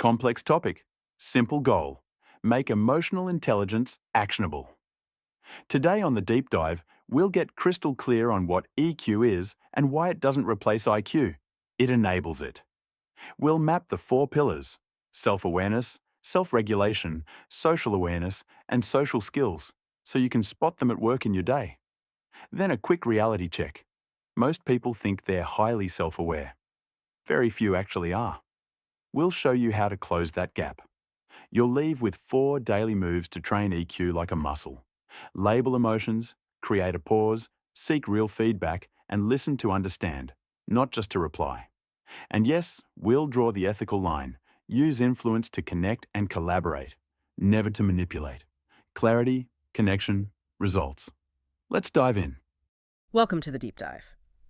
Complex topic, simple goal. Make emotional intelligence actionable. Today on the deep dive, we'll get crystal clear on what EQ is and why it doesn't replace IQ. It enables it. We'll map the four pillars: self-awareness, self-regulation, social awareness, and social skills, so you can spot them at work in your day. Then a quick reality check. Most people think they're highly self-aware. Very few actually are. We'll show you how to close that gap. You'll leave with 4 daily moves to train EQ like a muscle. Label emotions, create a pause, seek real feedback, and listen to understand, not just to reply. And yes, we'll draw the ethical line. Use influence to connect and collaborate, never to manipulate. Clarity, connection, results. Let's dive in. Welcome to the Deep Dive.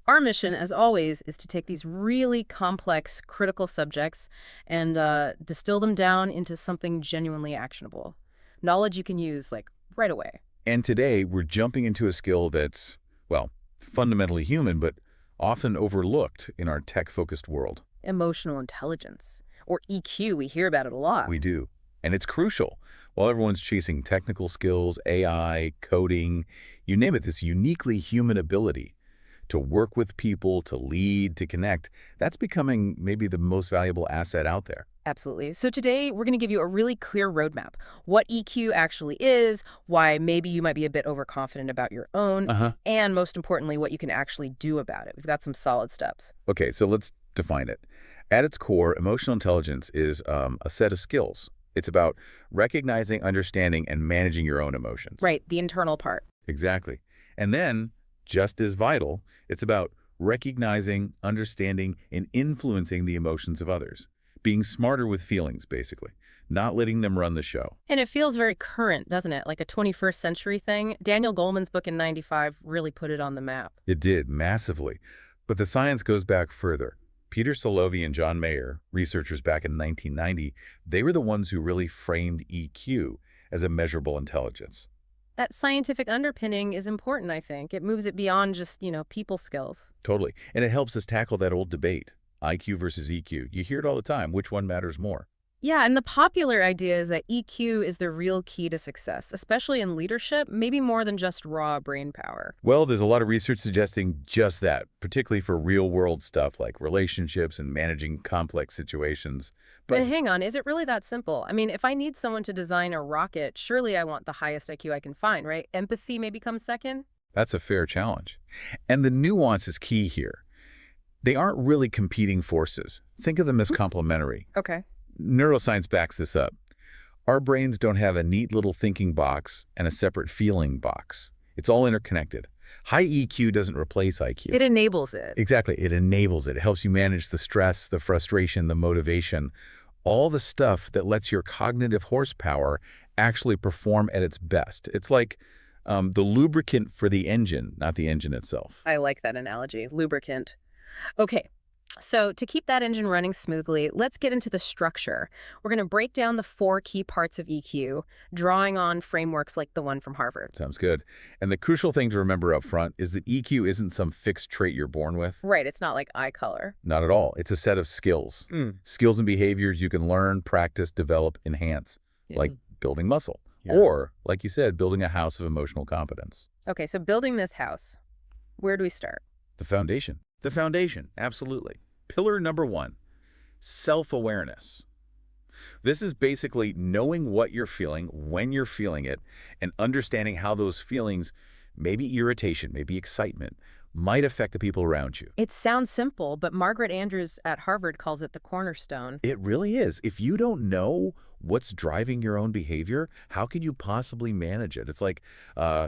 Our mission, as always, is to take these really complex, critical subjects and distill them down into something genuinely actionable. Knowledge you can use, like, right away. And today, we're jumping into a skill that's, well, fundamentally human, but often overlooked in our tech-focused world. Emotional intelligence, or EQ, we hear about it a lot. We do. And it's crucial. While everyone's chasing technical skills, AI, coding, you name it, this uniquely human ability to work with people, to lead, to connect, that's becoming maybe the most valuable asset out there. Absolutely. So today, we're going to give you a really clear roadmap. What EQ actually is, why maybe you might be a bit overconfident about your own, and most importantly, what you can actually do about it. We've got some solid steps. Okay, so let's define it. At its core, emotional intelligence is a set of skills. It's about recognizing, understanding, and managing your own emotions. Right, the internal part. Exactly. And then, just as vital, it's about recognizing, understanding, and influencing the emotions of others. Being smarter with feelings, basically. Not letting them run the show. And it feels very current, doesn't it? Like a 21st century thing. Daniel Goleman's book in '95 really put it on the map. It did, massively. But the science goes back further. Peter Salovey and John Mayer, researchers back in 1990, they were the ones who really framed EQ as a measurable intelligence. That scientific underpinning is important, I think. It moves it beyond just, people skills. Totally. And it helps us tackle that old debate, IQ versus EQ. You hear it all the time. Which one matters more? Yeah, and the popular idea is that EQ is the real key to success, especially in leadership, maybe more than just raw brain power. Well, there's a lot of research suggesting just that, particularly for real-world stuff like relationships and managing complex situations. But hang on, is it really that simple? I mean, if I need someone to design a rocket, surely I want the highest IQ I can find, right? Empathy maybe comes second? That's a fair challenge. And the nuance is key here. They aren't really competing forces. Think of them as complementary. Okay. Neuroscience backs this up. Our brains don't have a neat little thinking box and a separate feeling box. It's all interconnected. High EQ doesn't replace IQ. It enables it. Exactly. It enables it. It helps you manage the stress, the frustration, the motivation, all the stuff that lets your cognitive horsepower actually perform at its best. It's like the lubricant for the engine, not the engine itself. I like that analogy, lubricant. Okay. So to keep that engine running smoothly, let's get into the structure. We're going to break down the 4 key parts of EQ, drawing on frameworks like the one from Harvard. Sounds good. And the crucial thing to remember up front is that EQ isn't some fixed trait you're born with. Right, it's not like eye color. Not at all. It's a set of skills. Skills and behaviors you can learn, practice, develop, enhance, like building muscle. Or, like you said, building a house of emotional competence. Okay, so building this house, where do we start? The foundation. The foundation, absolutely. Pillar number 1, self-awareness. This is basically knowing what you're feeling, when you're feeling it, and understanding how those feelings, maybe irritation, maybe excitement, might affect the people around you. It sounds simple, but Margaret Andrews at Harvard calls it the cornerstone. It really is. If you don't know what's driving your own behavior, how can you possibly manage it? It's like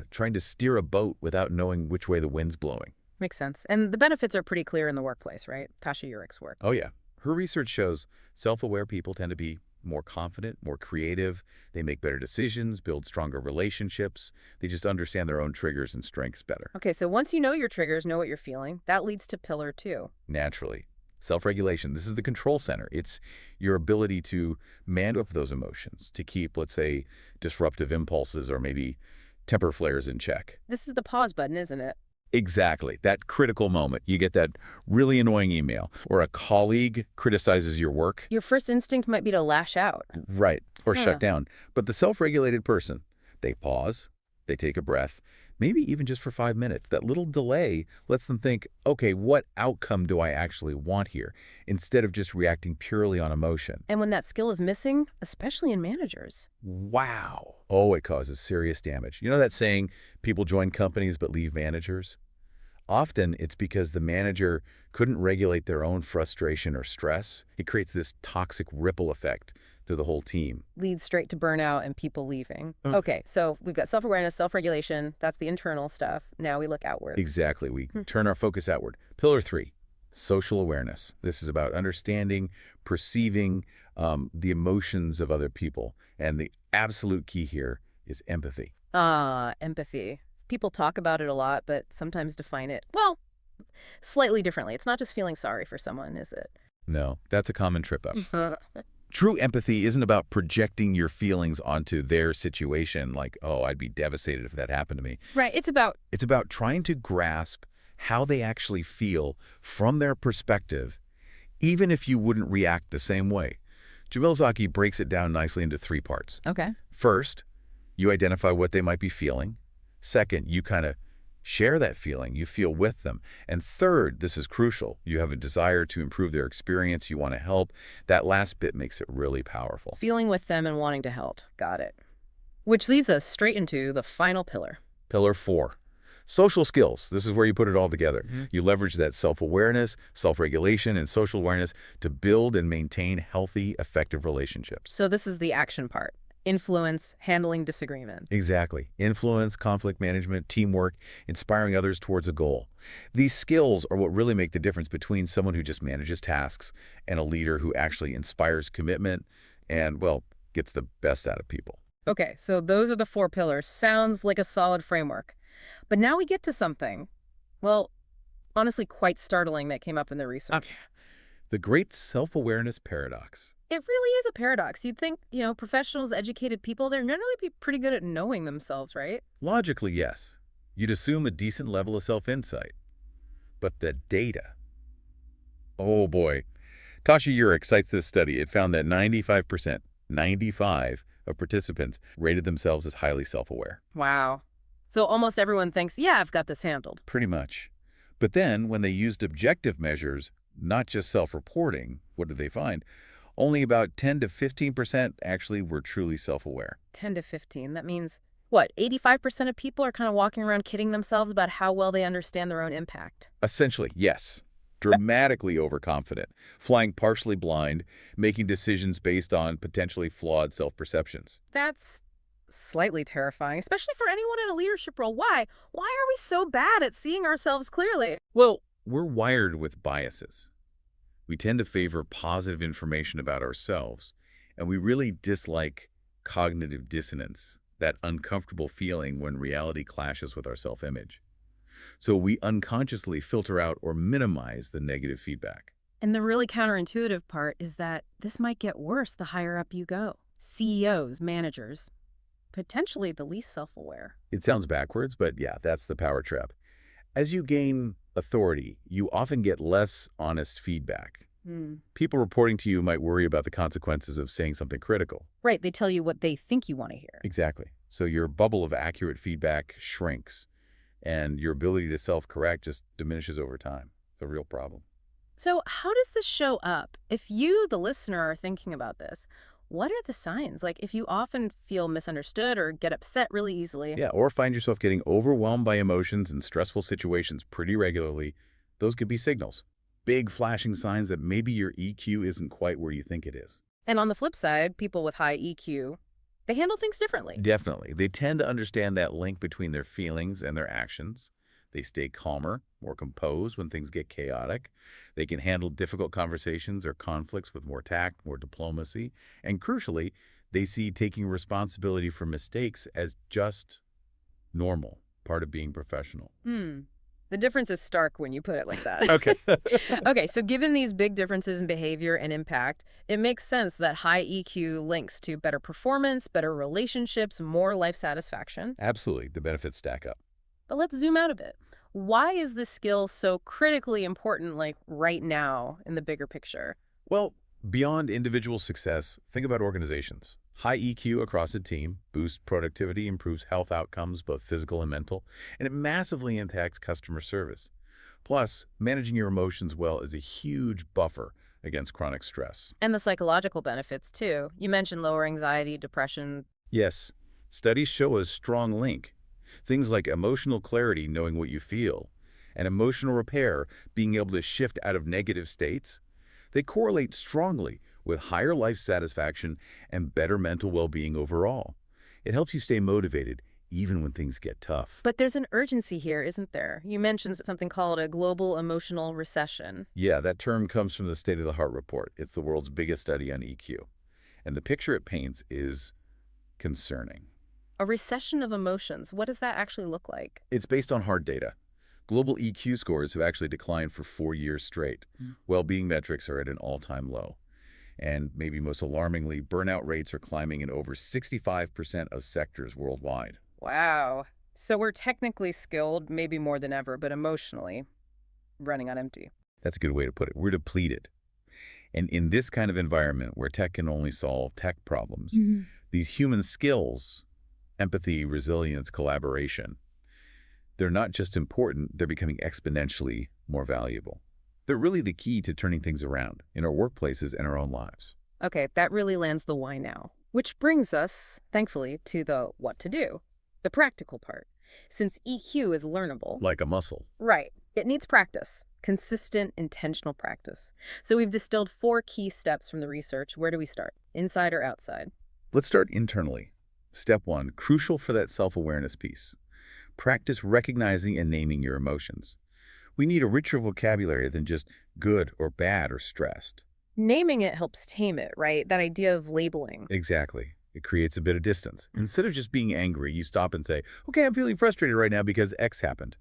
trying to steer a boat without knowing which way the wind's blowing. Makes sense. And the benefits are pretty clear in the workplace, right? Tasha Urich's work. Oh, yeah. Her research shows self-aware people tend to be more confident, more creative. They make better decisions, build stronger relationships. They just understand their own triggers and strengths better. Okay, so once you know your triggers, know what you're feeling, that leads to pillar 2. Naturally. Self-regulation. This is the control center. It's your ability to manage those emotions, to keep, let's say, disruptive impulses or maybe temper flares in check. This is the pause button, isn't it? Exactly. That critical moment. You get that really annoying email, or a colleague criticizes your work. Your first instinct might be to lash out. Right. Or shut Huh. down. But the self-regulated person, they pause, they take a breath, maybe even just for 5 minutes. That little delay lets them think, okay, what outcome do I actually want here? Instead of just reacting purely on emotion. And when that skill is missing, especially in managers. Wow. Oh, it causes serious damage. You know that saying, people join companies but leave managers? Often it's because the manager couldn't regulate their own frustration or stress. It creates this toxic ripple effect to the whole team. Leads straight to burnout and people leaving. Okay. Okay, so we've got self-awareness, self-regulation. That's the internal stuff. Now we look outward. Exactly. We turn our focus outward. Pillar 3, social awareness. This is about understanding, perceiving the emotions of other people. And the absolute key here is empathy. Empathy. People talk about it a lot, but sometimes define it, well, slightly differently. It's not just feeling sorry for someone, is it? No, that's a common trip up. True empathy isn't about projecting your feelings onto their situation like, oh, I'd be devastated if that happened to me. Right, it's about It's about trying to grasp how they actually feel from their perspective, even if you wouldn't react the same way. Jamil Zaki breaks it down nicely into 3 parts. okay. First, you identify what they might be feeling. Second, you kind of share that feeling. You feel with them. And third, this is crucial, you have a desire to improve their experience. You want to help. That last bit makes it really powerful. Feeling with them and wanting to help. Got it. Which leads us straight into the final pillar. Pillar 4, social skills. This is where you put it all together. You leverage that self-awareness, self-regulation, and social awareness to build and maintain healthy, effective relationships. So this is the action part. Influence, handling disagreement. Exactly. Influence, conflict management, teamwork, inspiring others towards a goal. These skills are what really make the difference between someone who just manages tasks and a leader who actually inspires commitment and, well, gets the best out of people. Okay, so those are the 4 pillars. Sounds like a solid framework. But now we get to something, well, honestly quite startling that came up in the research. The great self-awareness paradox. It really is a paradox. You'd think, professionals, educated people, they're generally be pretty good at knowing themselves, right? Logically, yes. You'd assume a decent level of self-insight. But the data. Oh boy. Tasha Eurich cites this study. It found that 95% of participants rated themselves as highly self-aware. Wow. So almost everyone thinks, yeah, I've got this handled. Pretty much. But then when they used objective measures, not just self-reporting, what did they find? Only about 10 to 15% actually were truly self-aware. 10 to 15. That means, what, 85% of people are kind of walking around kidding themselves about how well they understand their own impact. Essentially, yes. Dramatically overconfident, flying partially blind, making decisions based on potentially flawed self-perceptions. That's slightly terrifying, especially for anyone in a leadership role. Why? Why are we so bad at seeing ourselves clearly? Well, we're wired with biases. We tend to favor positive information about ourselves, and we really dislike cognitive dissonance, that uncomfortable feeling when reality clashes with our self-image. So we unconsciously filter out or minimize the negative feedback. And the really counterintuitive part is that this might get worse the higher up you go. CEOs, managers, potentially the least self-aware. It sounds backwards, but yeah, that's the power trap. As you gain authority, you often get less honest feedback. People reporting to you might worry about the consequences of saying something critical. Right, they tell you what they think you want to hear. Exactly. So your bubble of accurate feedback shrinks, and your ability to self-correct just diminishes over time. It's a real problem. So how does this show up? If you, the listener, are thinking about this, what are the signs? Like if you often feel misunderstood or get upset really easily. Yeah, or find yourself getting overwhelmed by emotions in stressful situations pretty regularly, those could be signals. Big flashing signs that maybe your EQ isn't quite where you think it is. And on the flip side, people with high EQ, they handle things differently. Definitely. They tend to understand that link between their feelings and their actions. They stay calmer, more composed when things get chaotic. They can handle difficult conversations or conflicts with more tact, more diplomacy. And crucially, they see taking responsibility for mistakes as just normal, part of being professional. The difference is stark when you put it like that. Okay. Okay, so given these big differences in behavior and impact, it makes sense that high EQ links to better performance, better relationships, more life satisfaction. Absolutely. The benefits stack up. But let's zoom out a bit. Why is this skill so critically important, like right now in the bigger picture? Well, beyond individual success, think about organizations. High EQ across a team boosts productivity, improves health outcomes, both physical and mental, and it massively impacts customer service. Plus, managing your emotions well is a huge buffer against chronic stress. And the psychological benefits, too. You mentioned lower anxiety, depression. Yes, studies show a strong link. Things like emotional clarity, knowing what you feel, and emotional repair, being able to shift out of negative states, they correlate strongly with higher life satisfaction and better mental well-being overall. It helps you stay motivated even when things get tough. But there's an urgency here, isn't there? You mentioned something called a global emotional recession. Yeah, that term comes from the State of the Heart Report. It's the world's biggest study on EQ. And the picture it paints is concerning. A recession of emotions. What does that actually look like? It's based on hard data. Global EQ scores have actually declined for 4 years straight. Well-being metrics are at an all-time low. And maybe most alarmingly, burnout rates are climbing in over 65% of sectors worldwide. Wow. So we're technically skilled, maybe more than ever, but emotionally running on empty. That's a good way to put it. We're depleted. And in this kind of environment where tech can only solve tech problems, these human skills, empathy, resilience, collaboration, they're not just important, they're becoming exponentially more valuable. They're really the key to turning things around in our workplaces and our own lives. Okay, that really lands the why now. Which brings us, thankfully, to the what to do, the practical part. Since EQ is learnable, Like a muscle. right, it needs practice, consistent, intentional practice. So we've distilled 4 key steps from the research. Where do we start? Inside or outside? Let's start internally. Step 1, crucial for that self-awareness piece. Practice recognizing and naming your emotions. We need a richer vocabulary than just good or bad or stressed. Naming it helps tame it, right? That idea of labeling. Exactly. It creates a bit of distance. Instead of just being angry, you stop and say, okay, I'm feeling frustrated right now because X happened.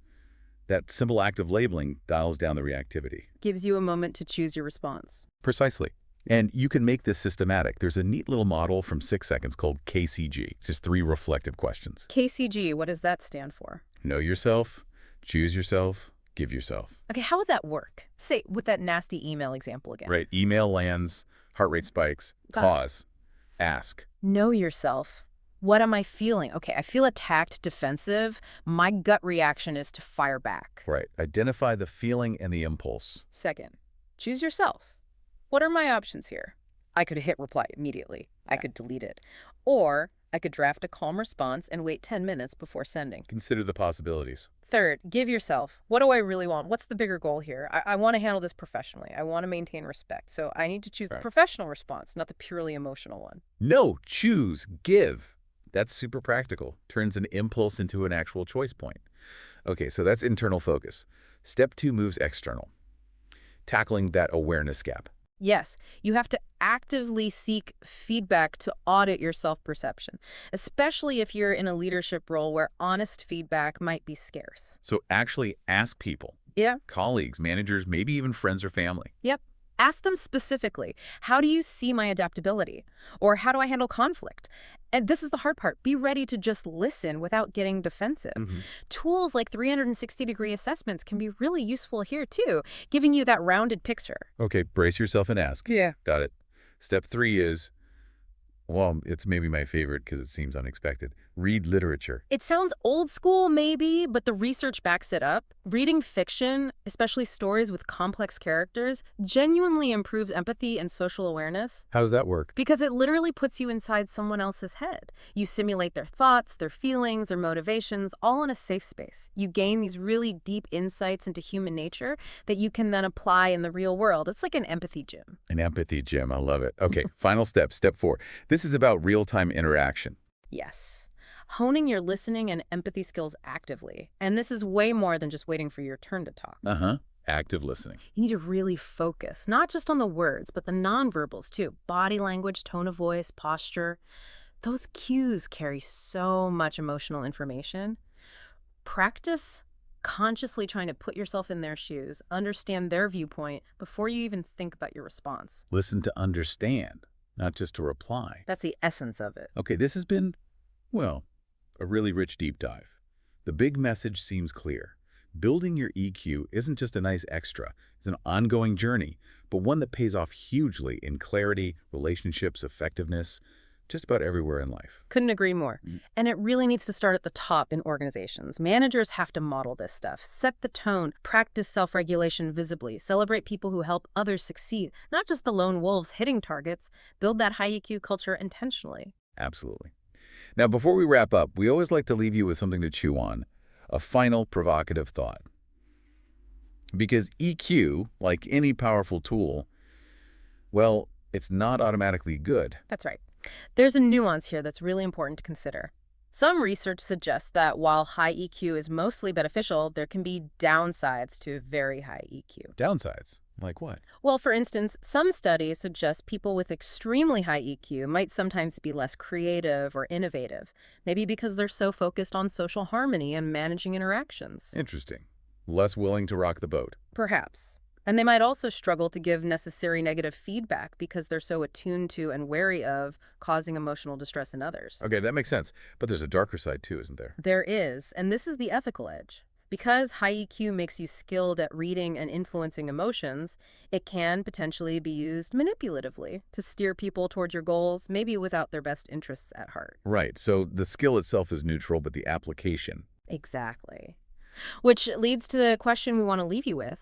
That simple act of labeling dials down the reactivity. Gives you a moment to choose your response. Precisely. And you can make this systematic. There's a neat little model from 6 Seconds called KCG. It's just 3 reflective questions. KCG, what does that stand for? Know yourself, choose yourself, give yourself. Okay, how would that work? Say, with that nasty email example again. Right. Email lands, heart rate spikes, Got it. pause, ask. Know yourself. What am I feeling? Okay, I feel attacked, defensive. My gut reaction is to fire back. Right. Identify the feeling and the impulse. Second, choose yourself. What are my options here? I could hit reply immediately. I could delete it. Or I could draft a calm response and wait 10 minutes before sending. Consider the possibilities. Third, give yourself. What do I really want? What's the bigger goal here? I want to handle this professionally. I want to maintain respect. So I need to choose the Right. professional response, not the purely emotional one. No, choose, give. That's super practical. Turns an impulse into an actual choice point. Okay, so that's internal focus. Step 2 moves external. Tackling that awareness gap. Yes, you have to actively seek feedback to audit your self-perception, especially if you're in a leadership role where honest feedback might be scarce. So actually ask people, Yeah. colleagues, managers, maybe even friends or family. Yep. Ask them specifically, how do you see my adaptability? Or how do I handle conflict? And this is the hard part. Be ready to just listen without getting defensive. Tools like 360-degree assessments can be really useful here too, giving you that rounded picture. Okay, brace yourself and ask. Yeah. Got it. Step 3 is, well, it's maybe my favorite because it seems unexpected. Read literature. It sounds old school maybe, but the research backs it up. Reading fiction, especially stories with complex characters, genuinely improves empathy and social awareness. How does that work? Because it literally puts you inside someone else's head. You simulate their thoughts, their feelings, their motivations, all in a safe space. You gain these really deep insights into human nature that you can then apply in the real world. It's like an empathy gym. An empathy gym. I love it. Okay, final step, step 4. This is about real-time interaction. Yes. Honing your listening and empathy skills actively. And this is way more than just waiting for your turn to talk. Active listening. You need to really focus, not just on the words, but the nonverbals too. Body language, tone of voice, posture. Those cues carry so much emotional information. Practice consciously trying to put yourself in their shoes, understand their viewpoint before you even think about your response. Listen to understand, not just to reply. That's the essence of it. Okay, this has been, well, a really rich deep dive. The big message seems clear. Building your EQ isn't just a nice extra. It's an ongoing journey, but one that pays off hugely in clarity, relationships, effectiveness, just about everywhere in life. Couldn't agree more. Mm. And it really needs to start at the top in organizations. Managers have to model this stuff, set the tone, practice self-regulation visibly, celebrate people who help others succeed, not just the lone wolves hitting targets, build that high EQ culture intentionally. Absolutely. Now, before we wrap up, we always like to leave you with something to chew on, a final provocative thought. Because EQ, like any powerful tool, well, it's not automatically good. That's right. There's a nuance here that's really important to consider. Some research suggests that while high EQ is mostly beneficial, there can be downsides to very high EQ. Downsides? Like what? Well, for instance, some studies suggest people with extremely high EQ might sometimes be less creative or innovative, maybe because they're so focused on social harmony and managing interactions. Interesting. Less willing to rock the boat. Perhaps. And they might also struggle to give necessary negative feedback because they're so attuned to and wary of causing emotional distress in others. Okay, that makes sense. But there's a darker side too, isn't there? There is, and this is the ethical edge. Because high EQ makes you skilled at reading and influencing emotions, it can potentially be used manipulatively to steer people toward your goals, maybe without their best interests at heart. Right, so the skill itself is neutral, but the application. Exactly. Which leads to the question we want to leave you with.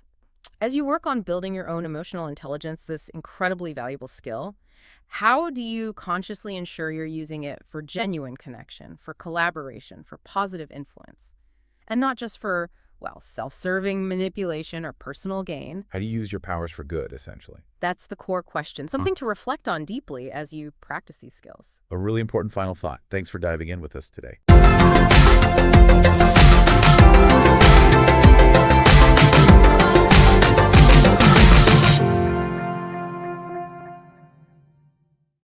As you work on building your own emotional intelligence, this incredibly valuable skill, how do you consciously ensure you're using it for genuine connection, for collaboration, for positive influence? And not just for, well, self-serving manipulation or personal gain. How do you use your powers for good, essentially? That's the core question, something to reflect on deeply as you practice these skills. A really important final thought. Thanks for diving in with us today.